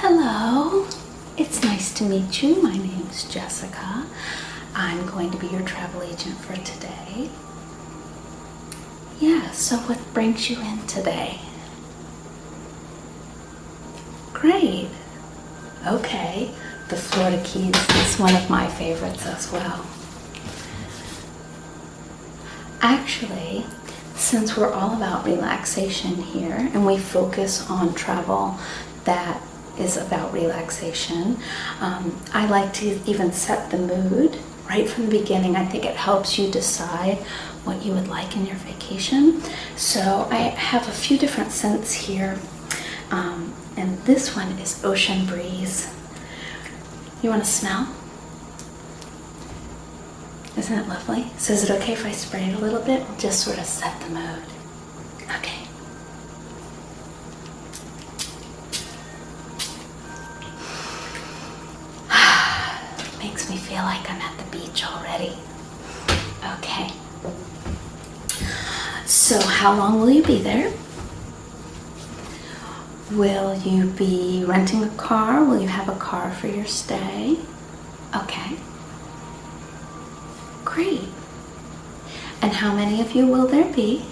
Hello, it's nice to meet you. My name's Jessica. I'm going to be your travel agent for today. Yeah, so what brings you in today? Great. Okay, the Florida Keys is one of my favorites as well. Actually, since we're all about relaxation here and we focus on travel that is about relaxation, I like to even set the mood right from the beginning. I think it helps you decide what you would like in your vacation. So I have a few different scents here, and this one is Ocean Breeze. You want to smell? Isn't it lovely? So is it okay if I spray it a little bit? Just sort of set the mood. Okay. Makes me feel like I'm at the beach already. Okay. So how long will you be there? Will you be renting a car? Will you have a car for your stay? Okay. Great. And how many of you will there be?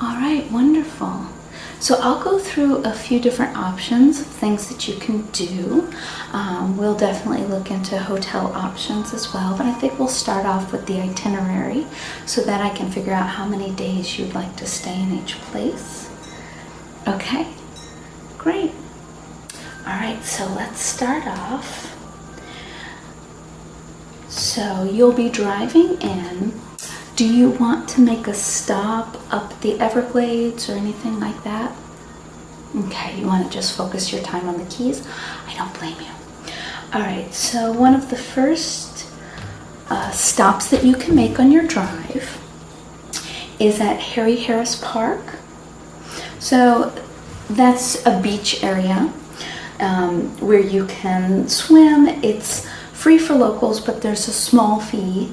All right, wonderful. So I'll go through a few different options of things that you can do. We'll definitely look into hotel options as well, but I think we'll start off with the itinerary so that I can figure out how many days you'd like to stay in each place. Okay, great. All right, so let's start off. So you'll be driving in. Do you want to make a stop up the Everglades or anything like that? Okay, you want to just focus your time on the Keys? I don't blame you. All right, so one of the first stops that you can make on your drive is at Harry Harris Park. So that's a beach area where you can swim. It's free for locals, but there's a small fee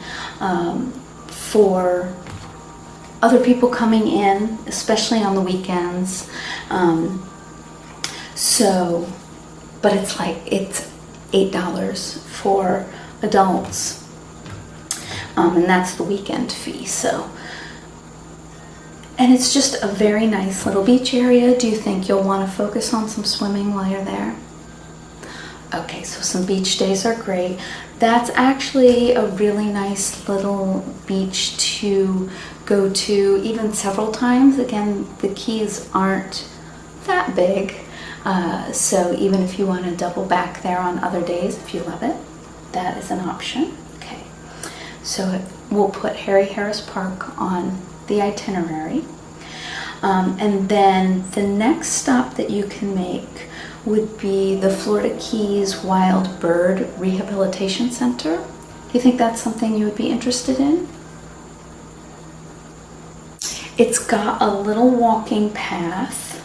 for other people coming in, especially on the weekends. But it's $8 for adults, and that's the weekend fee. And it's just a very nice little beach area. Do you think you'll want to focus on some swimming while you're there? Okay, so some beach days are great. That's actually a really nice little beach to go to even several times. Again, the Keys aren't that big, so even if you want to double back there on other days, if you love it, that is an option. Okay, so we'll put Harry Harris Park on the itinerary. And then the next stop that you can make would be the Florida Keys Wild Bird Rehabilitation Center. Do you think that's something you would be interested in? It's got a little walking path,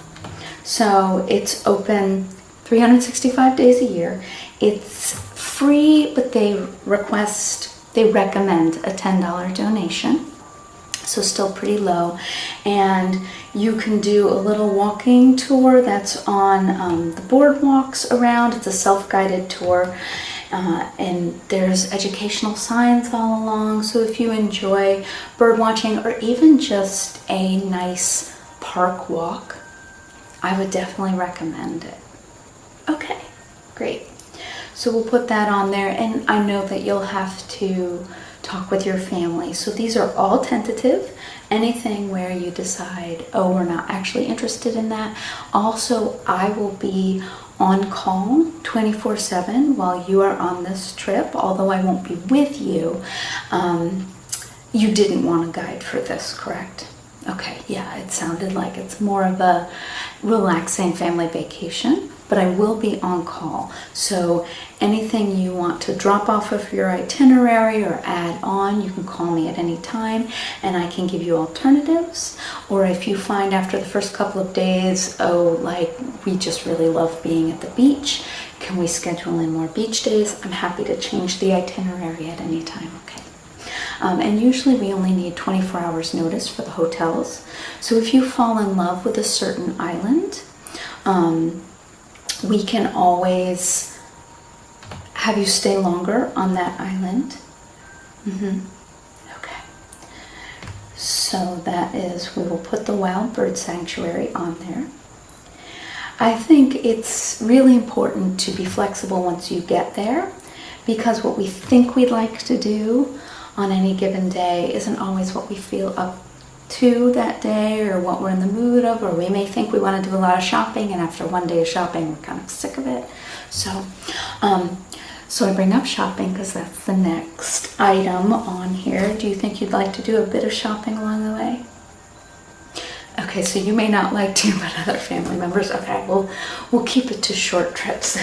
so it's open 365 days a year. It's free, but they recommend a $10 donation. So still pretty low, and you can do a little walking tour that's on the boardwalks around. It's a self-guided tour, and there's educational signs all along. So if you enjoy bird watching or even just a nice park walk, I would definitely recommend it. Okay, great. So we'll put that on there, and I know that you'll have to talk with your family. So these are all tentative. Anything where you decide, oh, we're not actually interested in that. Also, I will be on call 24/7 while you are on this trip, although I won't be with you. You didn't want a guide for this, correct? Okay, yeah, it sounded like it's more of a relaxing family vacation, but I will be on call. So anything you want to drop off of your itinerary or add on, you can call me at any time and I can give you alternatives. Or if you find after the first couple of days, oh, like we just really love being at the beach, can we schedule in more beach days? I'm happy to change the itinerary at any time, okay? And usually we only need 24 hours notice for the hotels. So if you fall in love with a certain island, we can always have you stay longer on that island. Okay. So that is, we will put the wild bird sanctuary on there. I think it's really important to be flexible once you get there, because what we think we'd like to do on any given day isn't always what we feel up to that day, or what we're in the mood of, or we may think we want to do a lot of shopping, and after one day of shopping we're kind of sick of it. So I bring up shopping because that's the next item on here. Do you think you'd like to do a bit of shopping along the way? Okay, so you may not like to, but other family members, okay, we'll keep it to short trips.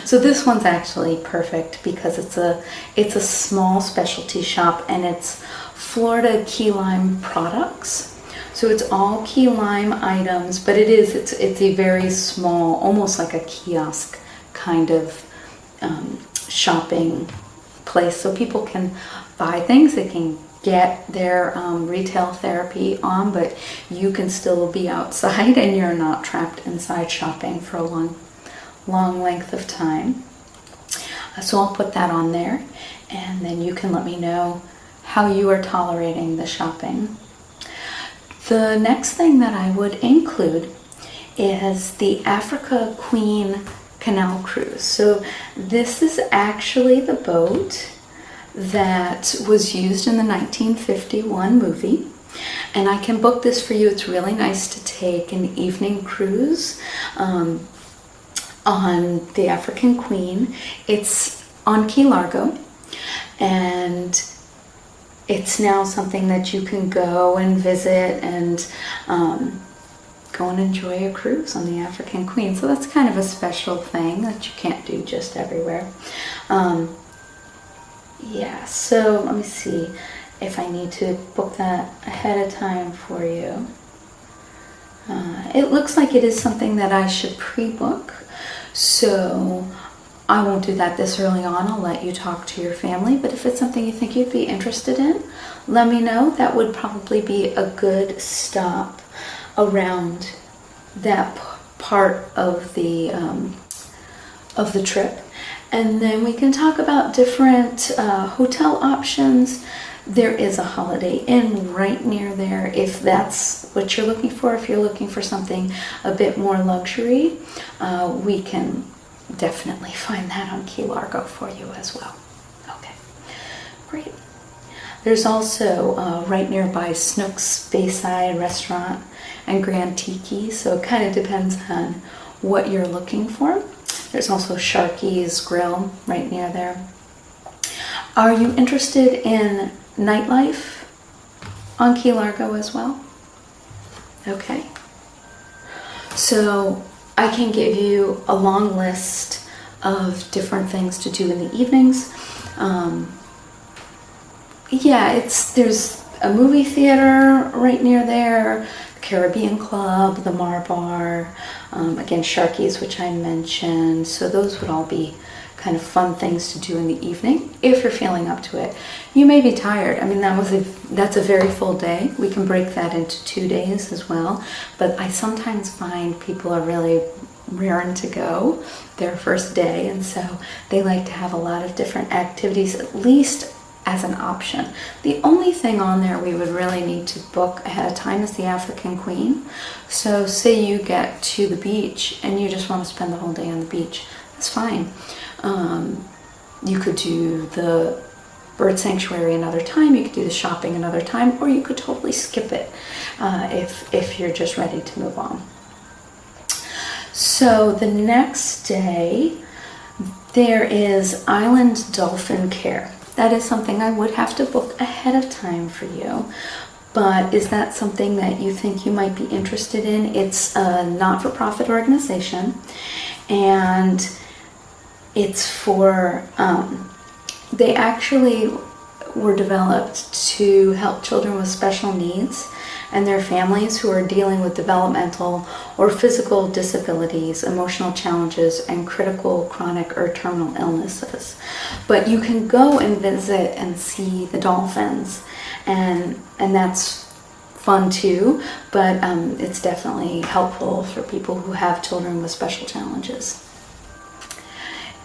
So this one's actually perfect because it's a small specialty shop, and it's Florida key lime products. So it's all key lime items, but it's a very small, almost like a kiosk kind of shopping place, so people can buy things, they can get their retail therapy on, but you can still be outside and you're not trapped inside shopping for a long length of time. So I'll put that on there, and then you can let me know how you are tolerating the shopping. The next thing that I would include is the Africa Queen Canal Cruise. So this is actually the boat that was used in the 1951 movie, and I can book this for you. It's really nice to take an evening cruise on the African Queen. It's on Key Largo, and it's now something that you can go and visit and go and enjoy a cruise on the African Queen. So that's kind of a special thing that you can't do just everywhere. Yeah, so let me see if I need to book that ahead of time for you. It looks like it is something that I should pre-book, so I won't do that this early on. I'll let you talk to your family, but if it's something you think you'd be interested in, let me know. That would probably be a good stop around that part of the trip. And then we can talk about different hotel options. There is a Holiday Inn right near there if that's what you're looking for. If you're looking for something a bit more luxury, we can definitely find that on Key Largo for you as well. Okay, great. There's also right nearby Snook's Bayside Restaurant and Grand Tiki, so it kind of depends on what you're looking for. There's also Sharky's Grill right near there. Are you interested in nightlife on Key Largo as well? Okay. So I can give you a long list of different things to do in the evenings. There's a movie theater right near there, Caribbean Club, the Mar Bar, again Sharky's, which I mentioned. So those would all be kind of fun things to do in the evening if you're feeling up to it. You may be tired. I mean, that's a very full day. We can break that into 2 days as well. But I sometimes find people are really raring to go their first day, and so they like to have a lot of different activities, at least as an option. The only thing on there we would really need to book ahead of time is the African Queen. So say you get to the beach and you just want to spend the whole day on the beach, that's fine. You could do the bird sanctuary another time, you could do the shopping another time, or you could totally skip it if you're just ready to move on. So the next day there is Island Dolphin Care. That is something I would have to book ahead of time for you, but is that something that you think you might be interested in? It's a not-for-profit organization, and it's for, they actually were developed to help children with special needs and their families who are dealing with developmental or physical disabilities, emotional challenges, and critical, chronic, or terminal illnesses. But you can go and visit and see the dolphins, and that's fun too, but it's definitely helpful for people who have children with special challenges.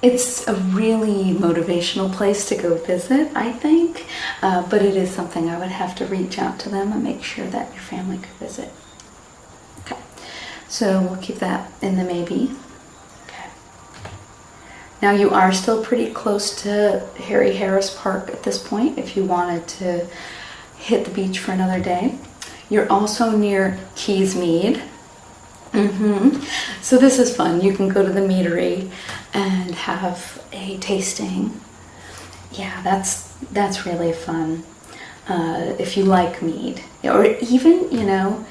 It's a really motivational place to go visit, I think, but it is something I would have to reach out to them and make sure that your family could visit. Okay, so we'll keep that in the maybe. Okay. Now you are still pretty close to Harry Harris Park at this point if you wanted to hit the beach for another day. You're also near Keys Mead. So this is fun. You can go to the meadery and have a tasting. Yeah, that's really fun. If you like mead, or even, you know,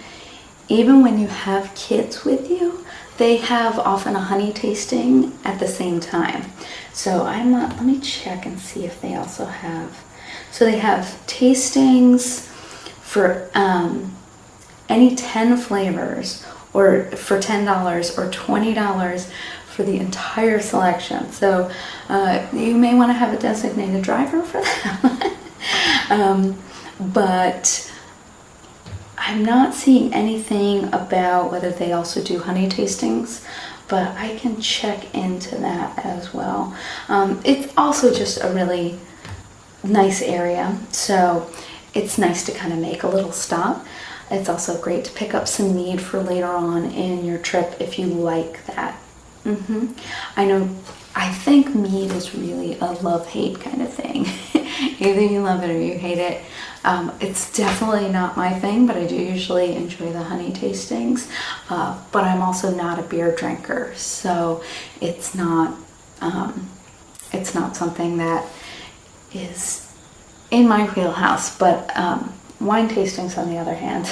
even when you have kids with you, they have often a honey tasting at the same time. So let me check and see if they also have. So they have tastings for any 10 flavors, or for $10 or $20 for the entire selection. So you may want to have a designated driver for that. But I'm not seeing anything about whether they also do honey tastings, but I can check into that as well. It's also just a really nice area, so it's nice to kind of make a little stop. It's also great to pick up some mead for later on in your trip if you like that. I think mead is really a love-hate kind of thing. Either you love it or you hate it. It's definitely not my thing, but I do usually enjoy the honey tastings. But I'm also not a beer drinker, so it's not something that is in my wheelhouse. But wine tastings, on the other hand,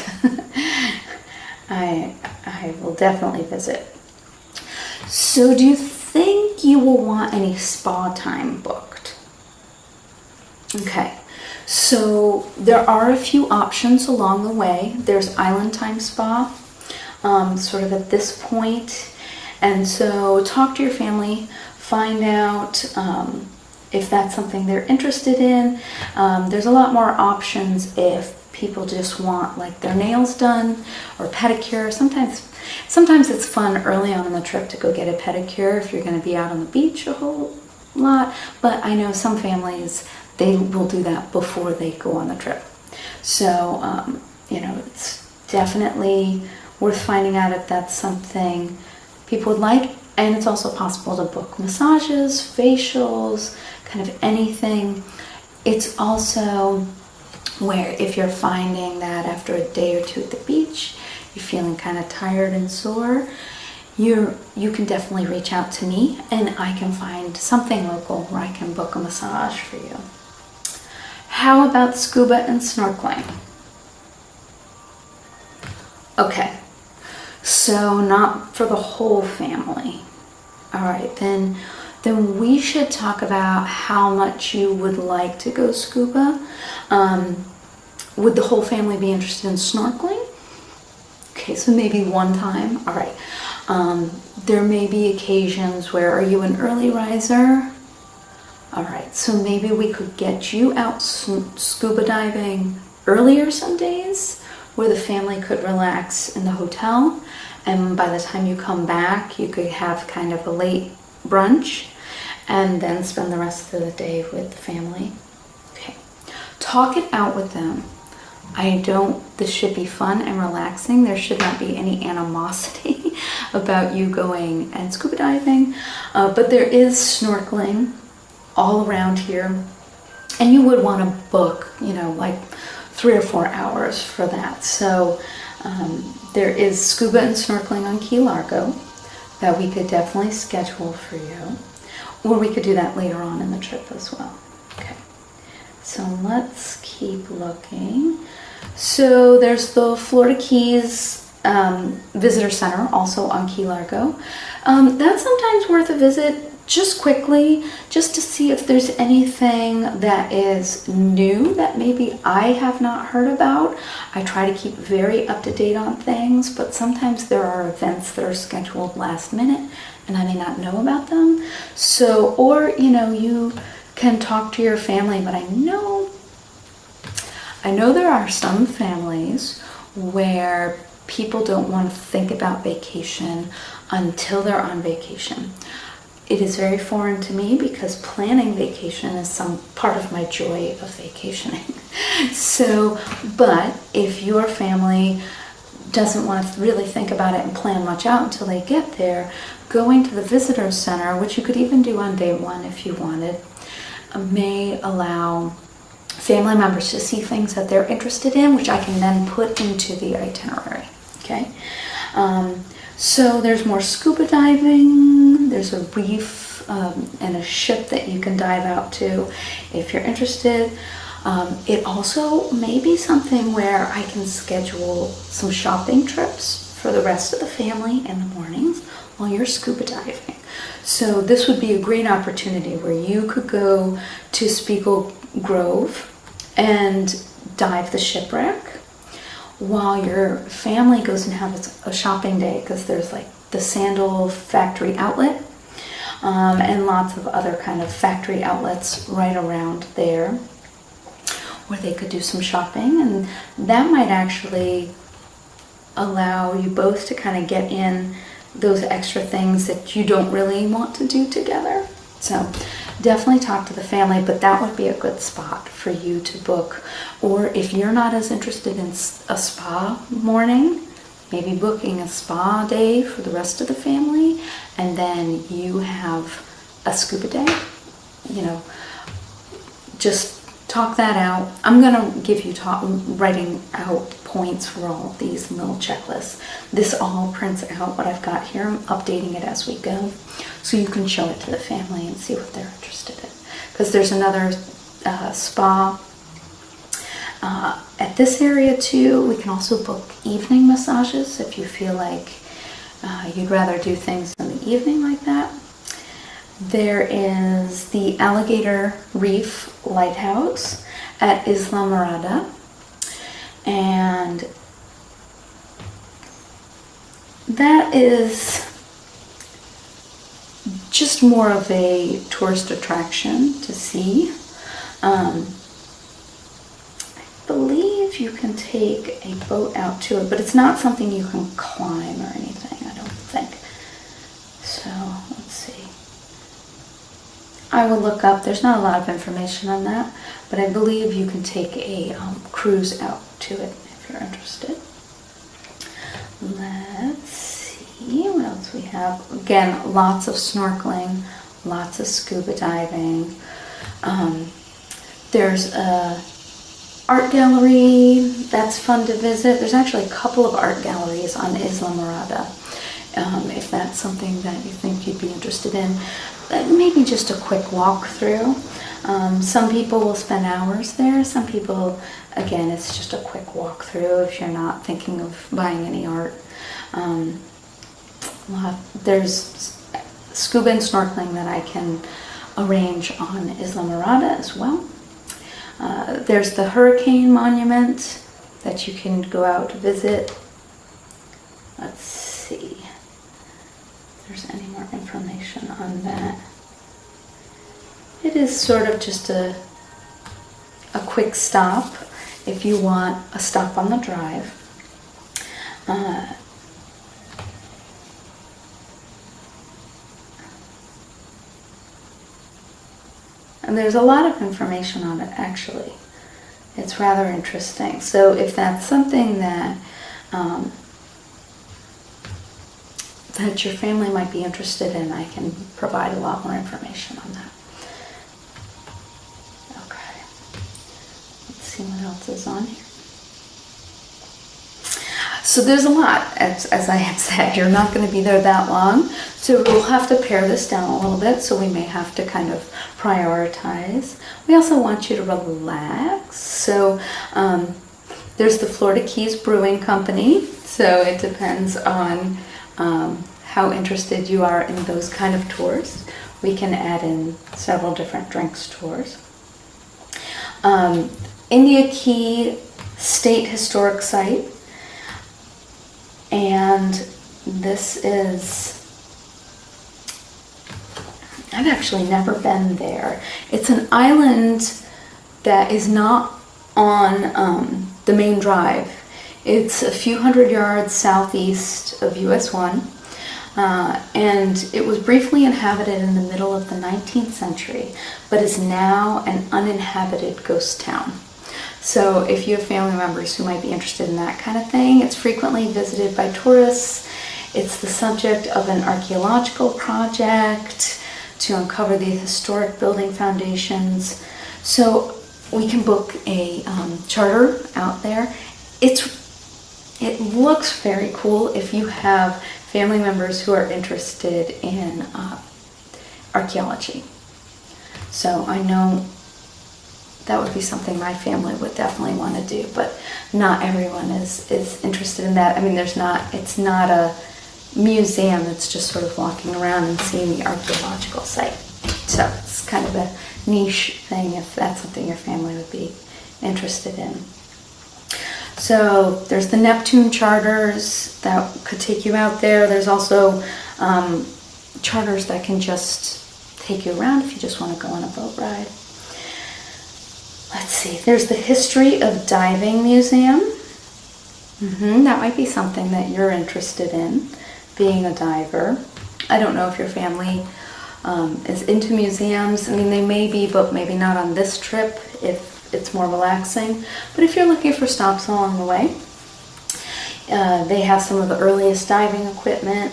I will definitely visit. So do you think you will want any spa time booked? Okay, so there are a few options along the way. There's Island Time Spa, sort of at this point. And so talk to your family, find out if that's something they're interested in. There's a lot more options if people just want like their nails done or pedicure. Sometimes it's fun early on in the trip to go get a pedicure if you're going to be out on the beach a whole lot, but I know some families, they will do that before they go on the trip. So you know, it's definitely worth finding out if that's something people would like. And it's also possible to book massages, facials, kind of anything. It's also where if you're finding that after a day or two at the beach, you're feeling kind of tired and sore, you can definitely reach out to me and I can find something local where I can book a massage for you. How about scuba and snorkeling? Okay, so not for the whole family. All right, then we should talk about how much you would like to go scuba. Would the whole family be interested in snorkeling? Okay, so maybe one time. All right. There may be occasions where, are you an early riser? All right, so maybe we could get you out scuba diving earlier some days where the family could relax in the hotel. And by the time you come back, you could have kind of a late brunch and then spend the rest of the day with the family. Okay, talk it out with them. This should be fun and relaxing. There should not be any animosity about you going and scuba diving, but there is snorkeling all around here, and you would want to book, you know, like 3 or 4 hours for that. So there is scuba and snorkeling on Key Largo that we could definitely schedule for you, or we could do that later on in the trip as well. Okay, so let's keep looking. So there's the Florida Keys Visitor Center, also on Key Largo. That's sometimes worth a visit, just quickly, just to see if there's anything that is new that maybe I have not heard about. I try to keep very up to date on things, but sometimes there are events that are scheduled last minute and I may not know about them. So, or, you know, you can talk to your family, but I know there are some families where people don't want to think about vacation until they're on vacation. It is very foreign to me because planning vacation is some part of my joy of vacationing. So, but if your family doesn't want to really think about it and plan much out until they get there, going to the visitor center, which you could even do on day one if you wanted, may allow family members to see things that they're interested in, which I can then put into the itinerary. Okay, so there's more scuba diving, there's a reef and a ship that you can dive out to if you're interested. It also may be something where I can schedule some shopping trips for the rest of the family in the mornings while you're scuba diving. So this would be a great opportunity where you could go to Spiegel Grove and dive the shipwreck while your family goes and has a shopping day, because there's like the sandal factory outlet and lots of other kind of factory outlets right around there where they could do some shopping, and that might actually allow you both to kind of get in those extra things that you don't really want to do together. So definitely talk to the family, but that would be a good spot for you to book. Or if you're not as interested in a spa morning, maybe booking a spa day for the rest of the family, and then you have a scuba day. You know, just talk that out. I'm gonna give you writing out points for all these little checklists. This all prints out what I've got here. I'm updating it as we go, so you can show it to the family and see what they're interested in. Because there's another spa at this area too. We can also book evening massages if you feel like you'd rather do things in the evening like that. There is the Alligator Reef Lighthouse at Islamorada, and that is just more of a tourist attraction to see. I believe you can take a boat out to it, but it's not something you can climb or anything, I don't think. So, let's see. I will look up, there's not a lot of information on that, but I believe you can take a cruise out to it if you're interested. Let's see what else we have. Again, lots of snorkeling, lots of scuba diving. There's a art gallery that's fun to visit. There's actually a couple of art galleries on Islamorada, if that's something that you think you'd be interested in. Maybe just a quick walk through. Some people will spend hours there. Some people, again, it's just a quick walk through if you're not thinking of buying any art. There's scuba and snorkeling that I can arrange on Islamorada as well. There's the Hurricane Monument that you can go out to visit. Let's see if there's any more information on that. It is sort of just a quick stop if you want a stop on the drive. And there's a lot of information on it, actually. It's rather interesting. So if that's something that that your family might be interested in, I can provide a lot more information on that. Okay. Let's see what else is on here. So there's a lot, as I had said. You're not going to be there that long, so we'll have to pare this down a little bit, so we may have to kind of prioritize. We also want you to relax, so there's the Florida Keys Brewing Company, so it depends on how interested you are in those kind of tours. We can add in several different drinks tours. India Key State Historic Site. And this is, I've actually never been there. It's an island that is not on the main drive. It's a few hundred yards southeast of US 1, and it was briefly inhabited in the middle of the 19th century, but is now an uninhabited ghost town. So if you have family members who might be interested in that kind of thing, it's frequently visited by tourists. It's the subject of an archaeological project to uncover the historic building foundations. So we can book a charter out there. It looks very cool if you have family members who are interested in archaeology. So I know that would be something my family would definitely want to do, but not everyone is interested in that. I mean, it's not a museum, it's just sort of walking around and seeing the archaeological site. So it's kind of a niche thing if that's something your family would be interested in. So there's the Neptune charters that could take you out there. There's also charters that can just take you around if you just want to go on a boat ride. Let's see, there's the History of Diving Museum. That might be something that you're interested in, being a diver. I don't know if your family is into museums. I mean, they may be, but maybe not on this trip if it's more relaxing. But if you're looking for stops along the way, they have some of the earliest diving equipment,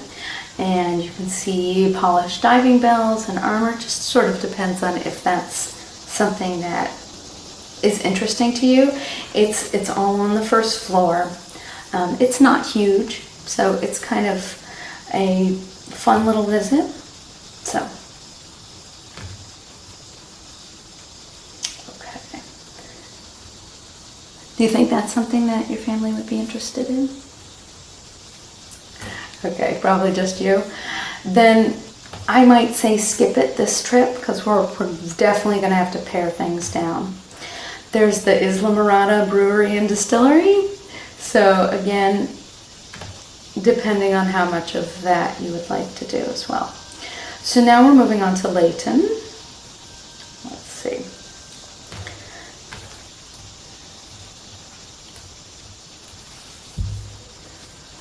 and you can see polished diving bells and armor. Just sort of depends on if that's something that is interesting to you. It's all on the first floor. It's not huge, so it's kind of a fun little visit. So, okay. Do you think that's something that your family would be interested in? Okay, probably just you. Then I might say skip it this trip, because we're definitely going to have to pare things down. There's the Islamorada Brewery and Distillery. So again, depending on how much of that you would like to do as well. So now we're moving on to Layton. Let's see.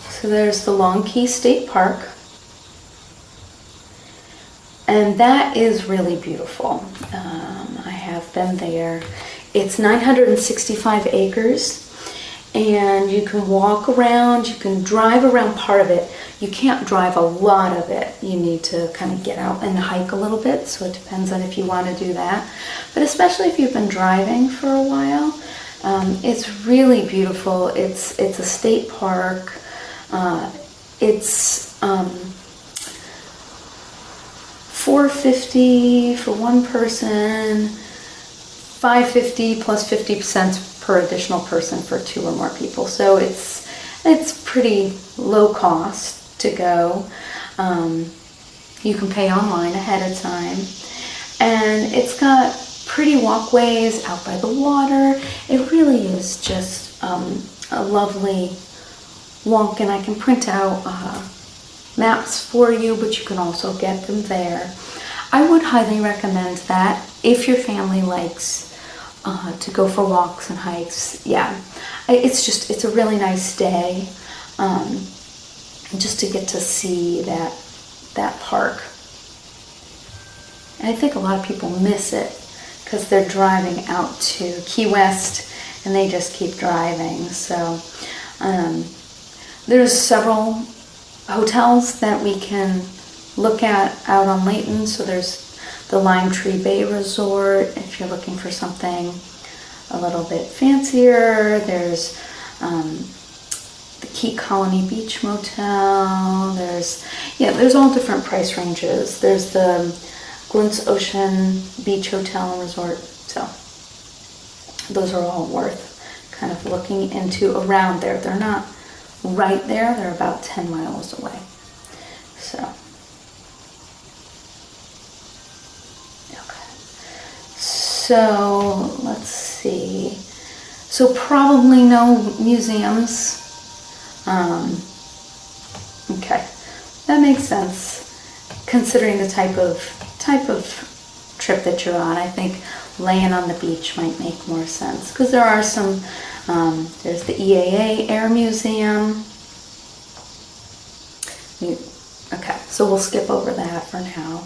So there's the Long Key State Park. And that is really beautiful. I have been there. It's 965 acres, and you can walk around, you can drive around part of it. You can't drive a lot of it. You need to kind of get out and hike a little bit, so it depends on if you want to do that. But especially if you've been driving for a while, it's really beautiful. It's a state park. It's $450 for one person, $550 plus 50 cents per additional person for 2 or more people. So it's pretty low cost to go. You can pay online ahead of time, and it's got pretty walkways out by the water. It really is just a lovely walk, and I can print out maps for you, but you can also get them there. I would highly recommend that if your family likes to go for walks and hikes. Yeah, it's a really nice day just to get to see that park. And I think a lot of people miss it because they're driving out to Key West and they just keep driving. So there's several hotels that we can look at out on Layton. So there's the Lime Tree Bay Resort if you're looking for something a little bit fancier. There's the Key Colony Beach Motel. There's all different price ranges. There's the Glint's Ocean Beach Hotel and Resort. So those are all worth kind of looking into around there. They're not right there. They're about 10 miles away. So, okay. So, let's see. So probably no museums. Okay, that makes sense considering the type of trip that you're on. I think laying on the beach might make more sense, because there are some, there's the EAA Air Museum. Okay, so we'll skip over that for now.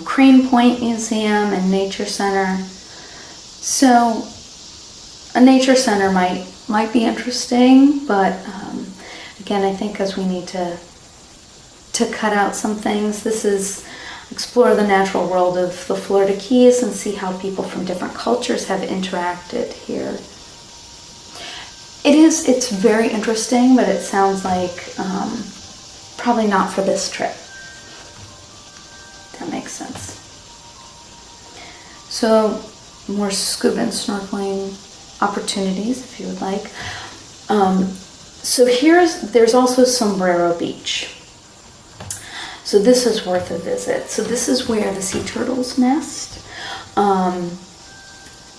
Crane Point Museum and Nature Center. So a nature center might be interesting, but again, I think because we need to cut out some things. This is explore the natural world of the Florida Keys and see how people from different cultures have interacted here. It's very interesting, but it sounds like probably not for this trip. That makes sense. So more scuba and snorkeling opportunities if you would like. So there's also Sombrero Beach. So this is worth a visit. So this is where the sea turtles nest.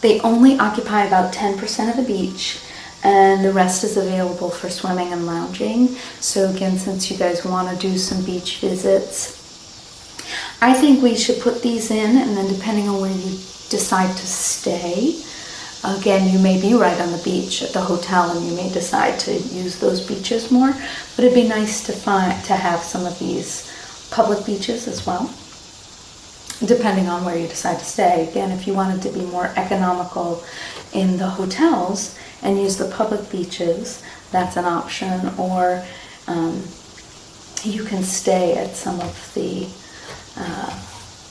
They only occupy about 10% of the beach, and the rest is available for swimming and lounging. So again, since you guys want to do some beach visits, I think we should put these in, and then depending on where you decide to stay, again, you may be right on the beach at the hotel and you may decide to use those beaches more, but it'd be nice to have some of these public beaches as well, depending on where you decide to stay. Again, if you wanted to be more economical in the hotels and use the public beaches, that's an option, or you can stay at some of the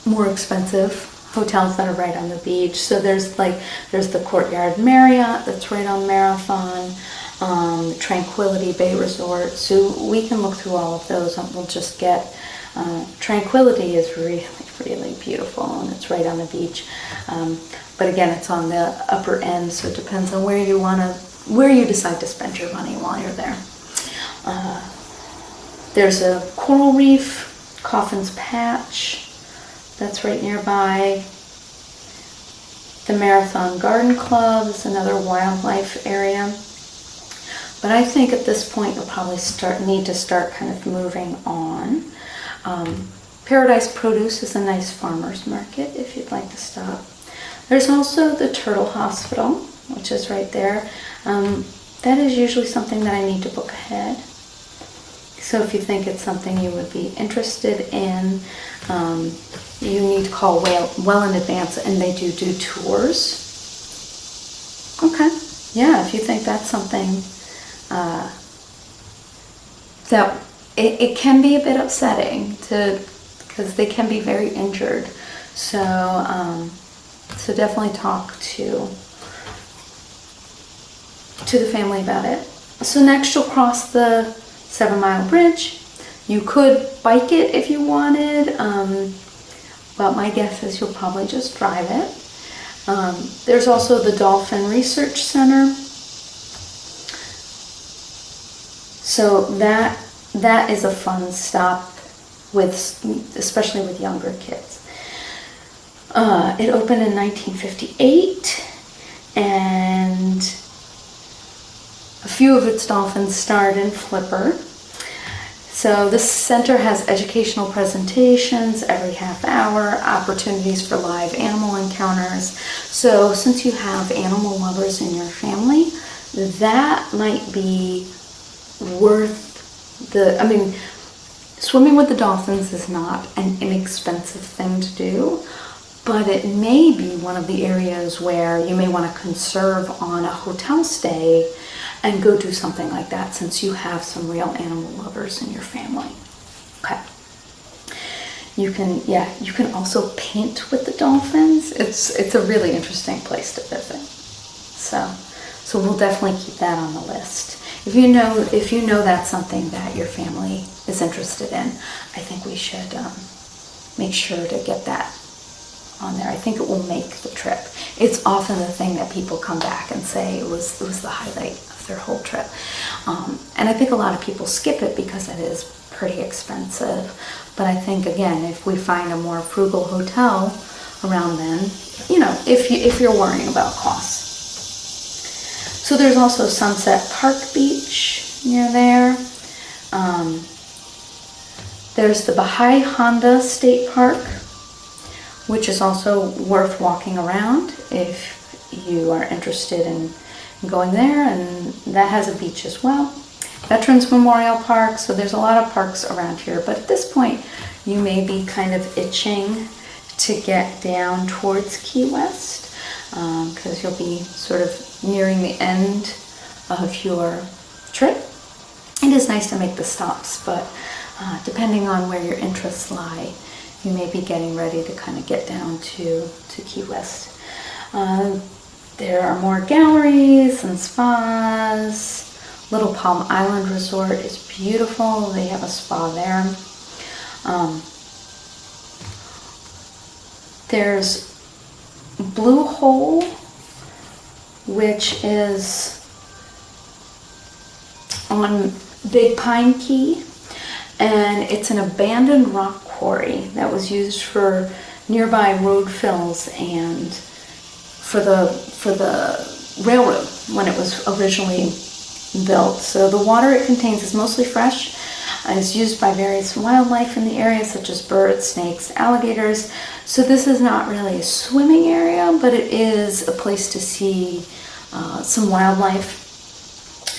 more expensive hotels that are right on the beach. So there's the Courtyard Marriott that's right on Marathon, Tranquility Bay Resort. So we can look through all of those, and we'll just get Tranquility is really, really beautiful, and it's right on the beach. But again, it's on the upper end, so it depends on where you decide to spend your money while you're there. There's a coral reef, Coffin's Patch, that's right nearby. The Marathon Garden Club is another wildlife area. But I think at this point you'll probably need to start kind of moving on. Paradise Produce is a nice farmer's market if you'd like to stop. There's also the Turtle Hospital, which is right there. That is usually something that I need to book ahead. So if you think it's something you would be interested in, you need to call well in advance, and they do tours. Okay, yeah, if you think that's something that it can be a bit upsetting because they can be very injured. So so definitely talk to the family about it. So next you'll cross the 7 Mile Bridge. You could bike it if you wanted, but my guess is you'll probably just drive it. There's also the Dolphin Research Center. So that is a fun stop, especially with younger kids. It opened in 1958, and a few of its dolphins starred in Flipper. So this center has educational presentations every half hour, opportunities for live animal encounters. So since you have animal lovers in your family, that might be worth swimming with the dolphins is not an inexpensive thing to do, but it may be one of the areas where you may want to conserve on a hotel stay and go do something like that, since you have some real animal lovers in your family. Okay. You can also paint with the dolphins. It's a really interesting place to visit. So we'll definitely keep that on the list. If you know that's something that your family is interested in, I think we should make sure to get that on there. I think it will make the trip. It's often the thing that people come back and say it was the highlight of their whole trip. And I think a lot of people skip it because it is pretty expensive. But I think, again, if we find a more frugal hotel around then, if you're worrying about costs. So there's also Sunset Park Beach near there. There's the Baha'i Honda State Park, which is also worth walking around if you are interested in going there, and that has a beach as well. Veterans Memorial Park, so there's a lot of parks around here, but at this point you may be kind of itching to get down towards Key West, because you'll be sort of nearing the end of your trip. It is nice to make the stops, but depending on where your interests lie, you may be getting ready to kind of get down to Key West. There are more galleries and spas. Little Palm Island Resort is beautiful. They have a spa there. There's Blue Hole, which is on Big Pine Key, and it's an abandoned rock quarry that was used for nearby road fills and for the railroad when it was originally built. So the water it contains is mostly fresh and is used by various wildlife in the area, such as birds, snakes, alligators. So this is not really a swimming area, but it is a place to see some wildlife.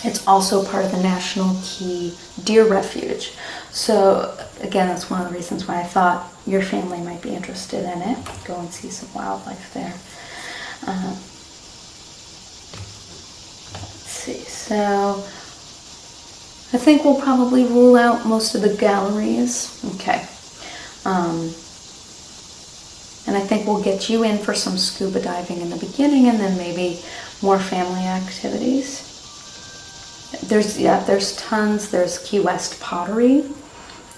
It's also part of the National Key Deer Refuge. So again, that's one of the reasons why I thought your family might be interested in it. Go and see some wildlife there. Let's see, so I think we'll probably rule out most of the galleries. Okay. And I think we'll get you in for some scuba diving in the beginning, and then maybe more family activities. There's tons. There's Key West Pottery,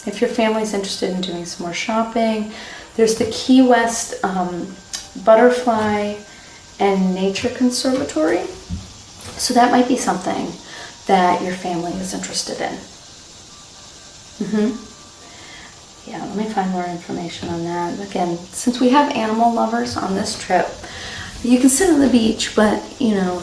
if your family's interested in doing some more shopping. There's the Key West Butterfly and Nature Conservatory. So that might be something that your family is interested in. Yeah, let me find more information on that. Again, since we have animal lovers on this trip, you can sit on the beach, but you know,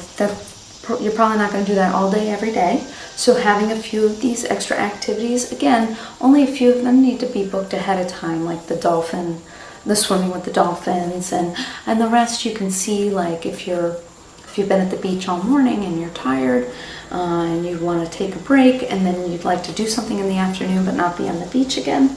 you're probably not going to do that all day, every day. So having a few of these extra activities, again, only a few of them need to be booked ahead of time, like the swimming with the dolphins, and the rest you can see, like if you've been at the beach all morning and you're tired and you want to take a break and then you'd like to do something in the afternoon but not be on the beach again.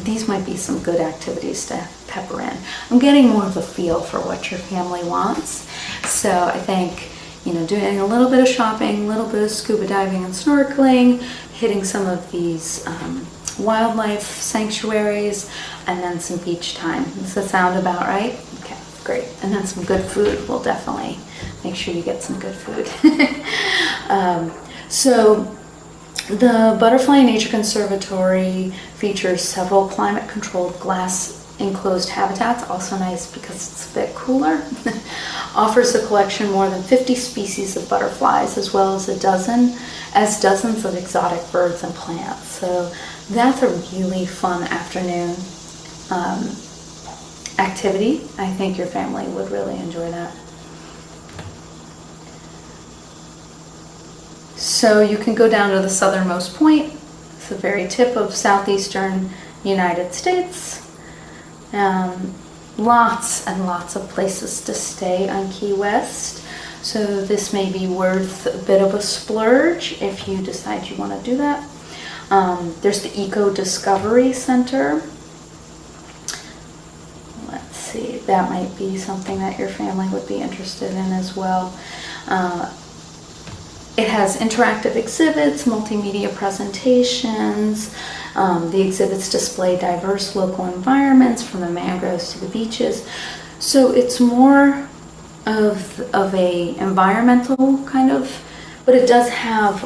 These might be some good activities to pepper in. I'm getting more of a feel for what your family wants. So I think, you know, doing a little bit of shopping, a little bit of scuba diving and snorkeling, hitting some of these wildlife sanctuaries, and then some beach time. Does that sound about right? Okay, great. And then some good food. We'll definitely make sure you get some good food. So the Butterfly Nature Conservatory features several climate-controlled glass enclosed habitats, also nice because it's a bit cooler. Offers a collection more than 50 species of butterflies, as well as dozens of exotic birds and plants. So that's a really fun afternoon activity. I think your family would really enjoy that. So you can go down to the southernmost point. It's the very tip of southeastern United States. Lots and lots of places to stay on Key West. So this may be worth a bit of a splurge if you decide you want to do that. There's the Eco Discovery Center. Let's see, that might be something that your family would be interested in as well. It has interactive exhibits, multimedia presentations. The exhibits display diverse local environments, from the mangroves to the beaches. So it's more of a environmental kind of, but it does have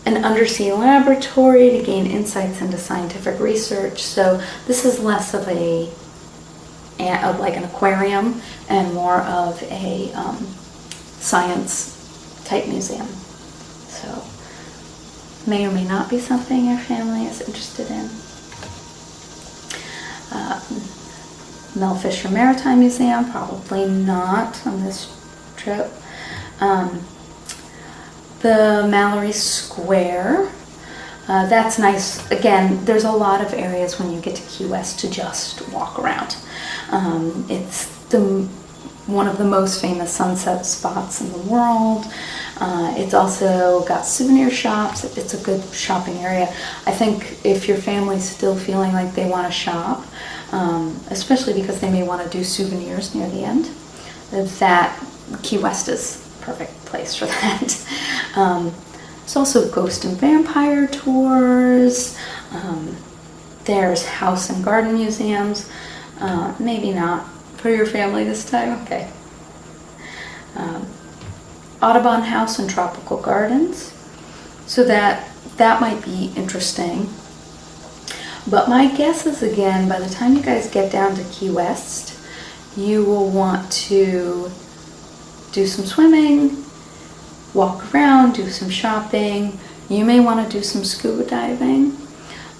an undersea laboratory to gain insights into scientific research. So this is less of like an aquarium and more of a science type museum. So may or may not be something your family is interested in. Mel Fisher Maritime Museum, probably not on this trip. The Mallory Square, That's nice. Again, there's a lot of areas when you get to Key West to just walk around. It's one of the most famous sunset spots in the world. It's also got souvenir shops. It's a good shopping area. I think if your family's still feeling like they want to shop, especially because they may want to do souvenirs near the end, that Key West is a perfect place for that. There's also ghost and vampire tours. There's house and garden museums. Maybe not for your family this time. Okay. Audubon House and Tropical Gardens. So that might be interesting. But my guess is, again, by the time you guys get down to Key West, you will want to do some swimming, walk around, do some shopping. You may want to do some scuba diving,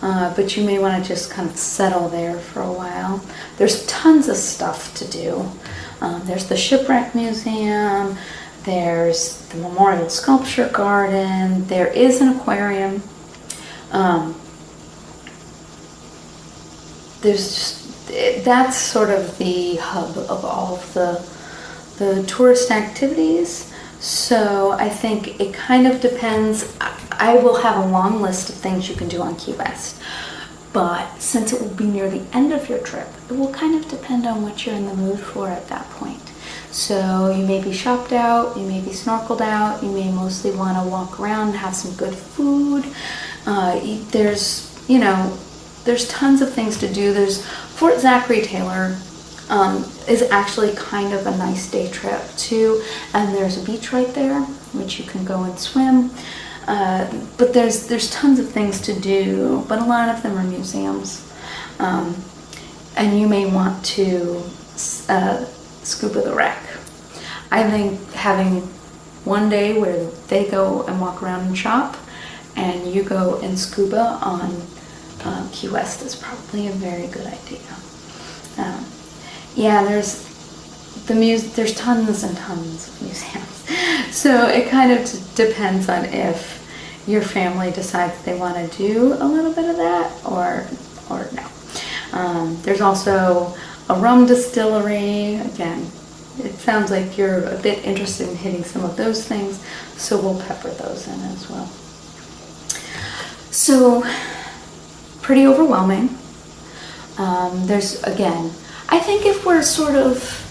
but you may want to just kind of settle there for a while. There's tons of stuff to do. There's the Shipwreck Museum, there's the Memorial Sculpture Garden, there is an aquarium. That's sort of the hub of all of the tourist activities. So I think it kind of depends. I will have a long list of things you can do on Key West, but since it will be near the end of your trip, it will kind of depend on what you're in the mood for at that point. So you may be shopped out, you may be snorkeled out, you may mostly want to walk around and have some good food. There's tons of things to do. There's Fort Zachary Taylor is actually kind of a nice day trip too, and there's a beach right there which you can go and swim. But there's tons of things to do, but a lot of them are museums, and you may want to scuba the wreck. I think having one day where they go and walk around and shop, and you go and scuba on Key West is probably a very good idea. There's tons and tons of museums. So it kind of depends on if your family decides they want to do a little bit of that or no. There's also a rum distillery. Again, it sounds like you're a bit interested in hitting some of those things, so we'll pepper those in as well. So, pretty overwhelming. I think if we're sort of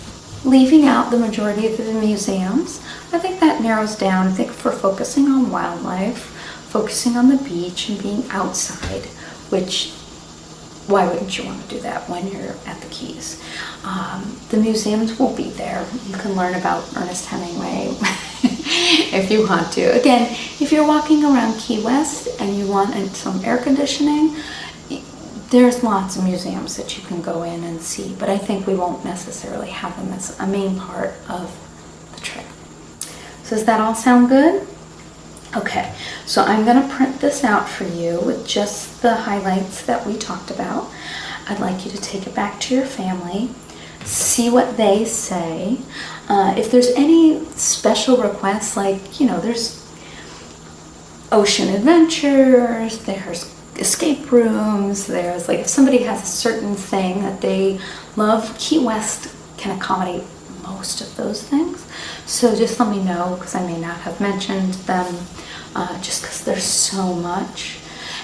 leaving out the majority of the museums, I think that narrows down. I think if we're focusing on wildlife, focusing on the beach and being outside, which, why wouldn't you want to do that when you're at the Keys? The museums will be there. You can learn about Ernest Hemingway if you want to. Again, if you're walking around Key West and you want some air conditioning, there's lots of museums that you can go in and see, but I think we won't necessarily have them as a main part of the trip. So does that all sound good? Okay, so I'm going to print this out for you with just the highlights that we talked about. I'd like you to take it back to your family, see what they say. If there's any special requests, like, there's ocean adventures, there's escape rooms, there's if somebody has a certain thing that they love, Key West can accommodate most of those things. So just let me know, because I may not have mentioned them, just because there's so much.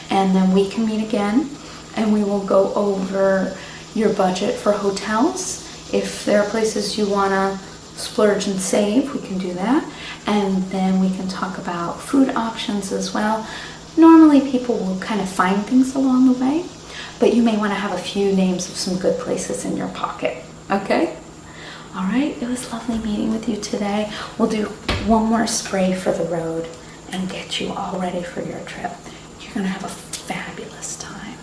And then we can meet again and we will go over your budget for hotels. If there are places you want to splurge and save, we can do that. And then we can talk about food options as well. Normally people will kind of find things along the way, but you may want to have a few names of some good places in your pocket, okay? All right, it was lovely meeting with you today. We'll do one more spray for the road and get you all ready for your trip. You're gonna have a fabulous time.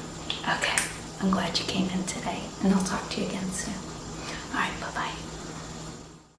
Okay, I'm glad you came in today, and I'll talk to you again soon. All right, bye-bye.